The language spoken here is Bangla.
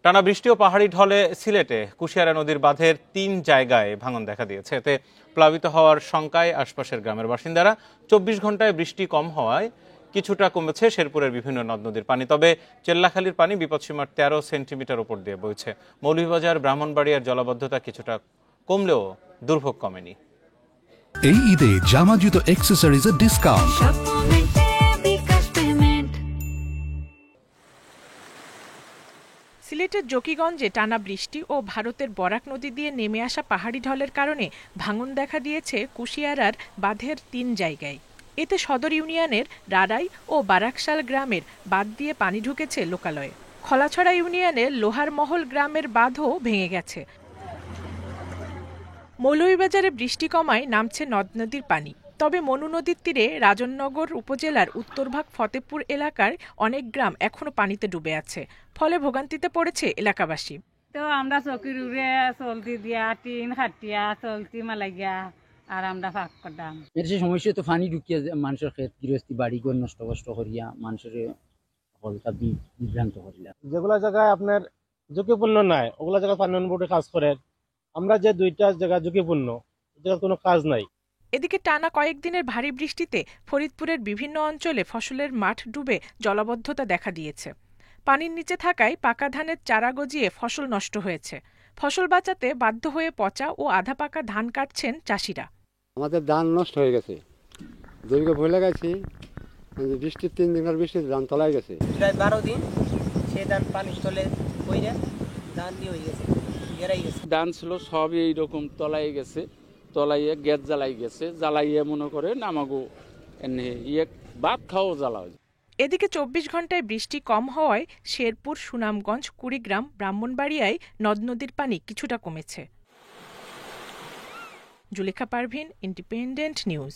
টানা বৃষ্টি ও পাহাড়ি ঢলে সিলেটে কুশিয়ারা নদীর বাঁধের ৩ জায়গায় ভাঙন দেখা দিয়েছে। এতে প্লাবিত হওয়ার শঙ্কায় আশপাশের গ্রামের বাসিন্দারা। ২৪ ঘন্টায় বৃষ্টি কম হওয়ায় কিছুটা কমেছে শেরপুরের বিভিন্ন নদ নদীর পানি। তবে চেল্লাখালীর পানি বিপদসীমার ১৩ সেন্টিমিটার উপর দিয়ে বইছে। মৌলভীবাজার, ব্রাহ্মণবাড়িয়ার জলাবদ্ধতা কিছুটা কমলেও দুর্ভোগ কমেনি। এই ঈদে জামা জুতো অ্যাক্সেসরিজের ডিসকাউন্ট। সিলেটের জকিগঞ্জে টানা বৃষ্টি ও ভারতের বরাক নদী দিয়ে নেমে আসা পাহাড়ি ঢলের কারণে ভাঙন দেখা দিয়েছে কুশিয়ারার বাঁধের ৩ জায়গায়। এতে সদর ইউনিয়নের রাড়াই ও বারাকশাল গ্রামের বাঁধ দিয়ে পানি ঢুকেছে লোকালয়ে। খলাছড়া ইউনিয়নের লোহারমহল গ্রামের বাঁধও ভেঙে গেছে। মৌলভীবাজারে বৃষ্টি কমায় নামছে নদ নদীর পানি। তবে মনু নদীর তীরে রাজনগর উপজেলার উত্তরভাগ ফতেপুর এলাকার অনেক গ্রাম এখনো পানিতে ডুবে আছে। ফলে ভোগান্তিতে পড়েছে এলাকাবাসী। তো আমরা চকির উড়ে চলতি দিয়া টিন খাটিয়া চলতি মালাইয়া আর আমরা ফাঁক করতাম। এর সেই সমস্যা তো পানি ঢুকিয়া মানুষের ক্ষেত গৃহস্থী বাড়ি ঘর নষ্ট কষ্ট করিয়া মানুষের হলকা বিভ্রান্ত করিলা। যেগুলা জায়গায় আপনার ঝুঁকিপূর্ণ নাই ওগুলা জায়গায় পানি বোর্ডে কাজ করে। আমরা যে 2টা জায়গা ঝুঁকিপূর্ণ জায়গা কোনো কাজ নাই। এদিকে টানা কয়েকদিনের ভারী বৃষ্টিতে ফরিদপুরের বিভিন্ন অঞ্চলে ফসলের মাঠ ডুবে জলাবদ্ধতা দেখা দিয়েছে। পানির নিচে থাকায় পাকা ধানের চারা গজিয়ে ফসল নষ্ট হয়েছে। ফসল বাঁচাতে বাধ্য হয়ে পচা ও আধা পাকা ধান কাটছেন চাষিরা। আমাদের ধান নষ্ট হয়ে গেছে, জমিকে ভুলে লাগাইছি, বৃষ্টির 3 দিনের বৃষ্টিতে ধান তলায় গেছে। প্রায় 12 দিন সে ধান পানির তলে পইরা ধান দিয়ে হয়ে গেছে, গেরাই গেছে। ধান ছিল সবই এইরকম তলায় গেছে, তলাইয়ে গ্যাস জ্বালাই গেছে, জ্বালাইয়ে মনে করে নামাগো এনে ভাত খাওয়া জ্বালা। এদিকে ২৪ ঘন্টায় বৃষ্টি কম হওয়ায় শেরপুর, সুনামগঞ্জ, কুড়িগ্রাম, ব্রাহ্মণবাড়িয়ায় নদ নদীর পানি কিছুটা কমেছে। Zulekha Parvin, Independent news.